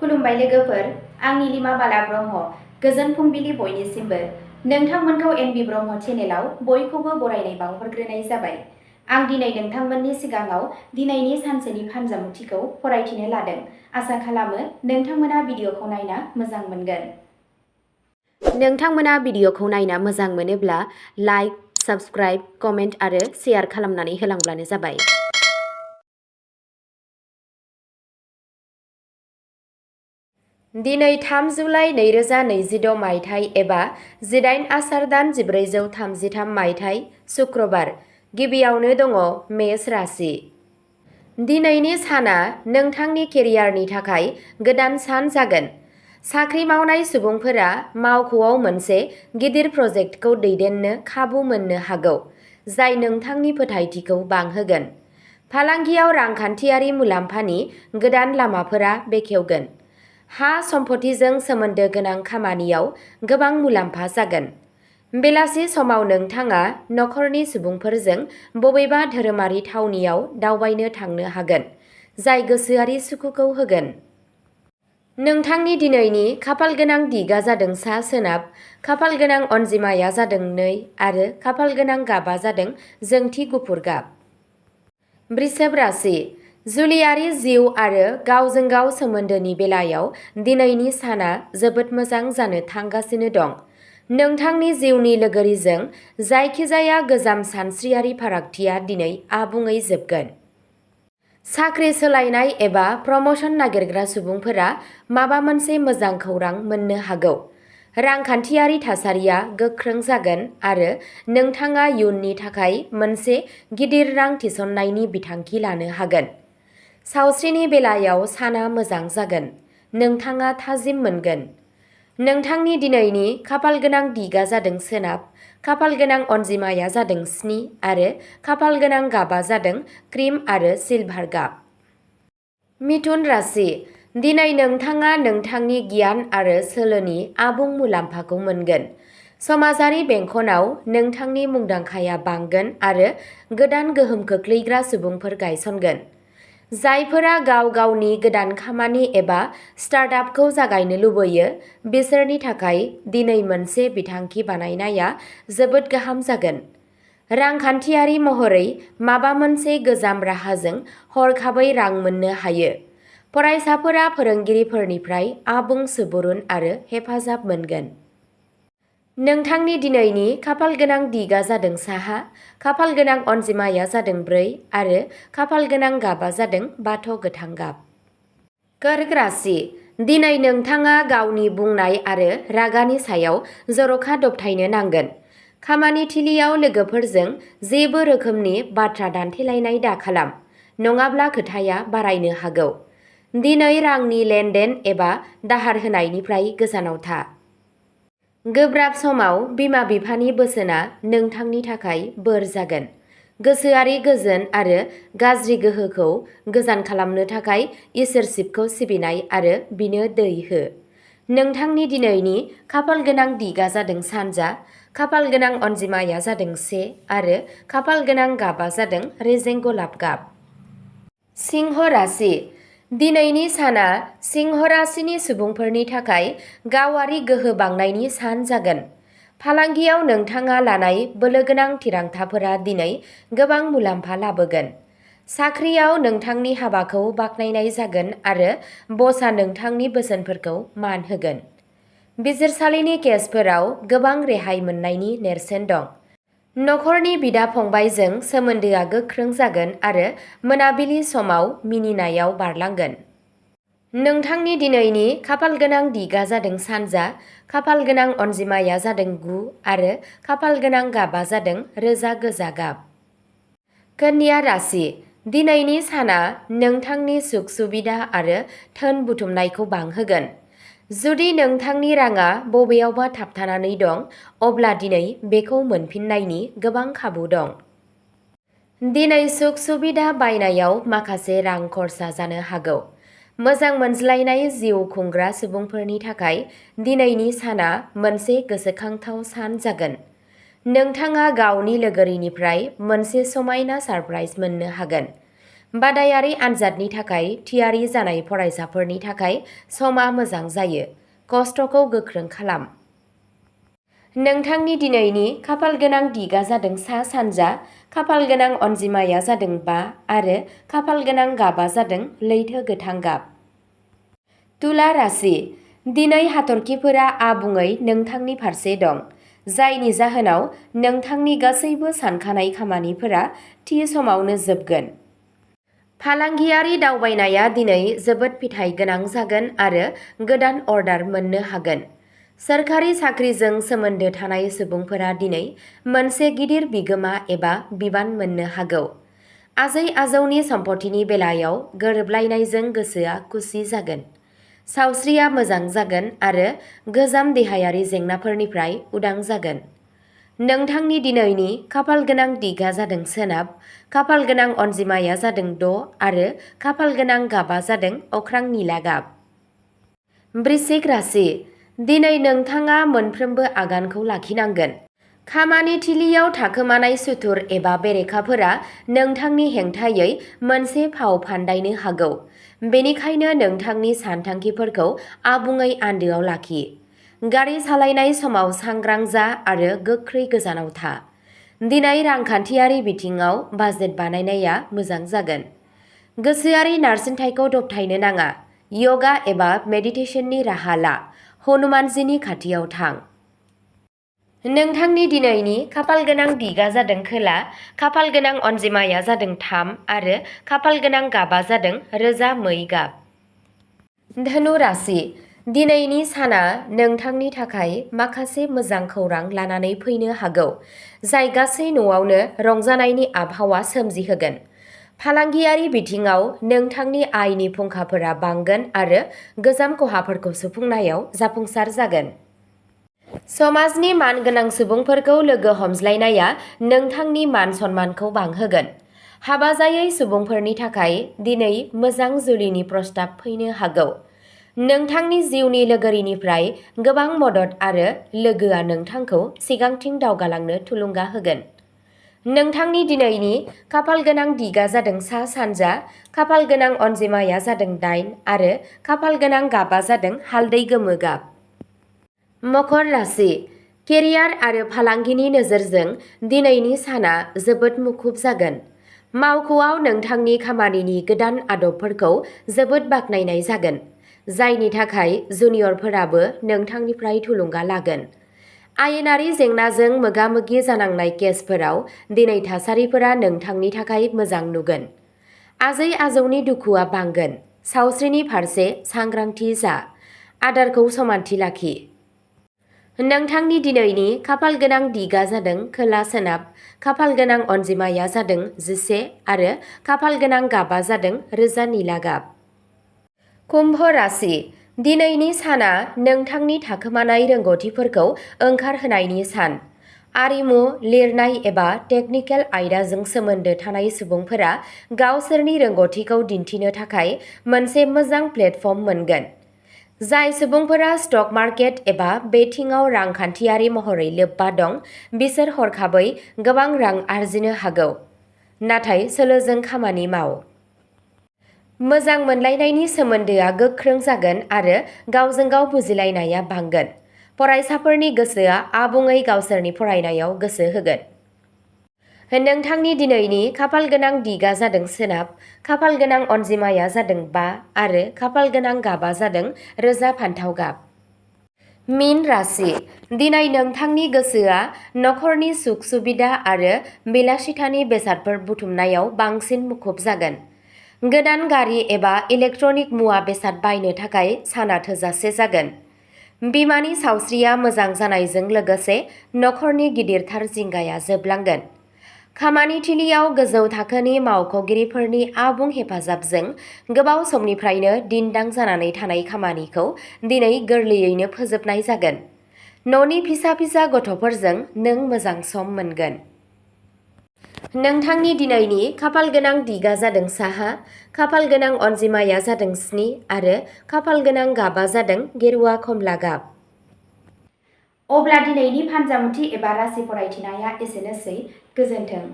खुलुमबाय लोगोफोर, आंनि लिमा बाला ब्रह्म। गोजोन फुंबिलि बयनिसिमबो। नोंथांमोनखौ एनबि ब्रह्म चेनेलाव बयखौबो बरायनाय बावहरग्रोनाय जाबाय। आं दिनै नोंथांमोननि सिगाङाव दिनैनि सानसेनि फानजामुथिखौ फरायथिनो लादों। आसा खालामो नोंथांमोना भिडिअखौ नायना मोजां मोनगोन। नोंथांमोना भिडिअखौ नायना मोजां मोनोब्ला लाइक, साबस्क्राइब, कमेन्ट आरो शेयार खालामनानै होलांब्लानो जाबाय। दिनै 3 जुलाइ 2026 मायथाइ एबा 18 आसार दान 1433 मायथाइ शुक्रबार। गिबियावनो दङ मेष राशि। दिनैनि साना नोंथांनि केरियारनि थाखाय गोदान सान जागोन। साख्रि मावनाय सुबुंफोरा मावख'आव मोनसे गिदिर प्रजेक्टखौ दैदेननो खाबु मोननो हागौ, जाय नोंथांनि फोथायथिखौ बांहोगोन। फालांगियाव रांखान्थियारि मुलाम्फानि गोदान लामाफोरा बेखेवगोन। हा सम्पथिजों सोमोन्दो गोनां खामानियाव गोबां मुलाम्फा जागोन। बेलासि समाव नोंथाङा नखरनि सुबुंफोरजों बबेबा धोरोमारि थावनियाव दावबायनो थांनो हागोन, जाय गोसोआरि सुखुखौ होगोन। नोंथांनि दिनैनि खाफालगोनां दिगा जादों सा सोनाब, खाफालगोनां अनजिमाया जादों 2 आरो खाफालगोनां गाबा जादों जोंथि गुफुर गाब। वृषभ राशि। जुलियारि जिउ आरो गावजों गाव सोमोन्दोनि बेलायाव दिनैनि साना जोबोद मोजां जानो थांगासिनो दं। नोंथांनि जिउनि लोगोरिजों जायखिजाया गोजाम सानस्रियारि फारागथिया दिनै आबुङै जोबगोन। साख्रि सोलायनाय एबा प्रम'शन नागिरग्रा सुबुंफोरा माबा मोनसे मोजां खौरां मोननो हागौ। रांखान्थियारि थासारिया गोख्रों जागोन आरो नोंथाङा इयुननि थाखाय मोनसे गिदिर रां थिसननायनि बिथांखि लानो हागोन। सावस्रिनि बेलायाव साना मोजां जागोन। नोंथाङा थाजिम मोनगोन। नोंथांनि दिनैनि खाफालगोनां दिगा जादों सोनाब, खाफालगोनां अनजिमाया जादों 7 आरो खाफालगोनां गाबा जादों क्रिम आरो सिलभार गाब। मिथुन राशि। दिनै नोंथाङा नोंथांनि गियान आरो सोलोनि आबुं मुलाम्फाखौ मोनगोन। समाजारि बेंखनाव नोंथांनि मुंदांखाया बांगोन आरो गोदान गोहोम खोख्लैग्रा सुबुंफोर गायसनगोन। जायफोरा गाव गावनि गोदान खामानि एबा स्टार्टआपखौ जागायनो लुबैयो, बिसोरनि थाखाय दिनै मोनसे बिथांखि बानायनाया जोबोद गाहाम जागोन। रांखान्थियारि महरै माबा मोनसे गोजाम राहाजों हरखाबै रां मोननो हायो। फरायसाफोरा फोरोंगिरिफोरनिफ्राय आबुं सुबुरुन आरो हेफाजाब मोनगोन। नोंथांनि दिनैनि खाफालगोनां दिगा जादों साहा, खाफालगोनां अनजिमाया जादों 4 आरो खाफालगोनां गाबा जादों बाथ' गोथां गाब। कर्क राशि। दिनै नोंथाङा गावनि बुंनाय आरो रागानि सायाव जर'खा दबथायनो नांगोन। खामानि थिलियाव लोगोफोरजों जेबो रोखोमनि बाथ्रा दान्थेलायनाय दाखालाम, नङाब्ला खोथाया बारायनो हागौ। दिनै रांनि लेनदेन एबा दाहार होनायनिफ्राय गोजानाव था। गोब्राब समाव बिमा-बिफानि बोसोनआ नोंथांनि थाखाय बोर जागोन। गोसोआरि गोजोन आरो गाज्रि गोहोखौ गोजान खालामनो थाखाय इसोर शिबखौ सिबिनाय आरो बिनो दै हो। नोंथांनि दिनैनि खाफालगोनां दिगा जादों सानजा, खाफालगोनां अनजिमाया जादों 1 आरो खाफालगोनां गाबा जादों रेजें गलाब गाब। सिंह राशि। दिनैनि साना सिंह राशिनि सुबुंफोरनि थाखाय गावारि गोहो बांनायनि सान जागोन। फालांगियाव नोंथाङा लानाय बोलोगोनां थिरांथाफोरा दिनै गोबां मुलाम्फा लाबोगोन। साख्रियाव नोंथांनि हाबाखौ बाख्नायनाय जागोन आरो बसआ नोंथांनि बोसोनफोरखौ मान होगोन। बिजिरसालिनि केसफोराव गोबां रेहाय मोननायनि नेरसोन दं। नखरनि बिदा-फंबायजों सोमोन्दोआ गोख्रों जागोन आरो मोनाबिलि समाव मिनिनायाव बारलांगोन। नोंथांनि दिनैनि खाफालगोनां दिगा जादों सानजा, खाफालगोनां अनजिमाया जादों 9 आरो खाफालगोनां गाबा जादों रोजा गोजा गाब। कन्या राशि। दिनैनि साना नोंथांनि सुख-सुबिदा आरो धोन बुथुमनायखौ बांहोगोन। जुदि नोंथांनि राङा बबेयावबा थाबथानानै दं, अब्ला दिनै बेखौ मोनफिननायनि गोबां खाबु दं। दिनै सुख-सुबिदा बायनायाव माखासे रां खरसा जानो हागौ। मोजां मोनज्लायनाय जिउ खुंग्रा सुबुंफोरनि थाखाय दिनैनि साना मोनसे गोसोखांथाव सान जागोन। नोंथाङा गावनि लोगोरिनिफ्राय मोनसे समायना सारप्राइज मोननो हागोन। बादायारि आनजादनि थाखाय थियारि जानाय फरायसाफोरनि थाखाय समा मोजां जायो। खस्थ'खौ गोख्रों खालाम। नोंथांनि दिनैनि खाफालगोनां दिगा जादों सा सानजा, खाफालगोनां अनजिमाया जादों 5 आरो खाफालगोनां गाबा जादों लैथो गोथां गाब। तुला राशि। दिनै हाथरखिफोरा आबुङै नोंथांनि फारसे दं, जायनि जाहोनाव नोंथांनि गासैबो सानखानाय खामानिफोरा थि समावनो जोबगोन। फालांगियारि दावबायनाया दिनै जोबोद फिथाइ गोनां जागोन आरो गोदान अर्डार मोननो हागोन। सोरखारि साख्रिजों सोमोन्दो थानाय सुबुंफोरा दिनै मोनसे गिदिर बिगोमा एबा बिबान मोननो हागौ। आजै-आजौनि सम्पथिनि बेलायाव गोरोबलायनायजों गोसोआ खुसि जागोन। सावस्रिया मोजां जागोन आरो गोजाम देहायारि जेंनाफोरनिफ्राय उदां जागोन। नोंथांनि दिनैनि खाफालगोनां दिगा जादों सोनाब, खाफालगोनां अनजिमाया जादों 6 आरो खाफालगोनां गाबा जादों अख्रां निला गाब। वृश्चिक राशि। दिनै नोंथाङा मोनफ्रोमबो आगानखौ लाखिनांगोन। खामानि थिलियाव थाखोमानाय सुथुर एबा बेरेखाफोरा नोंथांनि हेंथायै मोनसे फाव फान्दायनो हागौ। बेनिखायनो नोंथांनि सानथांखिफोरखौ आबुङै आन्दोआव लाखि। गारि सालायनाय समाव सांग्रां जा आरो गोख्रै गोजानाव था। दिनै रांखान्थियारि बिथिङाव बाजेट बानायनाया मोजां जागोन। गोसोआरि नारसिनथायखौ दबथायनो नाङा। यगा एबा मेडिटेशननि राहा ला। हनुमानजिनि खाथियाव थां। नोंथांनि दिनैनि खाफालगोनां दिगा जादों खोला, खाफालगोनां अनजिमाया जादों 3 आरो खाफालगोनां गाबा जादों रोजा मै गाब। धनु राशि। दिनैनि साना नोंथांनि थाखाय माखासे मोजां खौरां लानानै फैनो हागौ, जाय गासै न'आवनो रंजानायनि आबहावा सोमजिहोगोन। फालांगियारि बिथिङाव नोंथांनि आयनि फुंखाफोरा बांगोन आरो गोजाम खहाफोरखौ सुफुंनायाव जाफुंसार जागोन। समाजनि मानगोनां सुबुंफोरखौ लोगो हमज्लायनाया नोंथांनि मान-सन्मानखौ बांहोगोन। हाबा जायै सुबुंफोरनि थाखाय दिनै मोजां जुलिनि प्रस्ताब फैनो हागौ। नोंथांनि जिउनि लोगोरिनिफ्राय गोबां मदद आरो लोगोआ नोंथांखौ सिगांथिं दावगालांनो थुलुंगा होगोन। नोंथांनि दिनैनि खाफालगोनां दिगा जादों सा सानजा, खाफालगोनां अनजिमाया जादों 8 आरो खाफालगोनां गाबा जादों हालदै गोमो गाब। मकर राशि। केरियार आरो फालांगिनि नोजोरजों दिनैनि साना जोबोद मुखुब जागोन। मावख'आव नोंथांनि खामानिनि गोदान आदबफोरखौ जोबोद बाख्नायनाय जागोन, जायनि थाखाय जुनियरफोराबो नोंथांनिफ्राय थुलुंगा लागोन। आयेनारि जेंनाजों मोगा-मोगि जानांनाय केसफोराव दिनै थासारिफोरा नोंथांनि थाखाय मोजां नुगोन। आजै-आजौनि दुखुआ बांगोन। सावस्रिनि फारसे सांग्रांथि जा। आदारखौ समानथि लाखि। नोंथांनि दिनैनि खाफालगोनां दिगा जादों खोला-सोनाब, खाफालगोनां अनजिमाया जादों 11 आरो खाफालगोनां गाबा जादों रोजा निला गाब। कुम्भ राशि। दिनैनि साना नोंथांनि थाखोमानाय रोंग'थिफोरखौ ओंखारहोनायनि सान। आरिमु, लिरनाय एबा टेकनिकेल आयदाजों सोमोन्दो थानाय सुबुंफोरा गावसोरनि रोंग'थिखौ दिन्थिनो थाखाय मोनसे मोजां प्लेटफर्म मोनगोन। जाय सुबुंफोरा स्टक मार्केट एबा बेटिंआव रांखान्थियारि महरै लोब्बा दं, बिसोर हरखाबै गोबां रां आरजिनो हागौ। नाथाय सोलोजों खामानि माव। मोजां मोनलायनायनि सोमोन्दोआ गोख्रों जागोन आरो गावजों गाव बुजिलायनाया बांगोन। फरायसाफोरनि गोसोआ आबुङै गावसोरनि फरायनायाव गोसो होगोन। नोंथांनि दिनैनि खाफालगोनां दिगा जादों सोनाब, खाफालगोनां अनजिमाया जादों 5 आरो खाफालगोनां गाबा जादों रोजा फान्थाव गाब। मीन राशि। दिनै नोंथांनि गोसोआ नखरनि सुख-सुबिदा आरो बिलासिथानि बेसादफोर बुथुमनायाव बांसिन मुखुब जागोन। गोदान गारि एबा इलेक्ट्रनिक मुवा बेसाद बायनो थाखाय साना थोजासे जागोन। बिमानि सावस्रिया मोजां जानायजों लोगोसे नखरनि गिदिरथार जिंगाया जोबलांगोन। खामानि थिलियाव गोजौ थाखोनि मावख'गिरिफोरनि आबुं हेफाजाबजों गोबाव समनिफ्रायनो दिन्दां जानानै थानाय खामानिखौ दिनै गोरलैयैनो फोजोबनाय जागोन। न'नि फिसा-फिसा गथ'फोरजों नों मोजां सम मोनगोन। नोंथांनि दिनैनि खाफालगोनां दिगा जादों साहा, खाफालगोनां अनजिमाया जादों 7 आरो खाफालगोनां गाबा जादों गेरुवा खमला गाब। अब्ला दिनैनि फानजामुथि एबा राशि फरायथिनाया एसेनोसै। गोजोन्थों।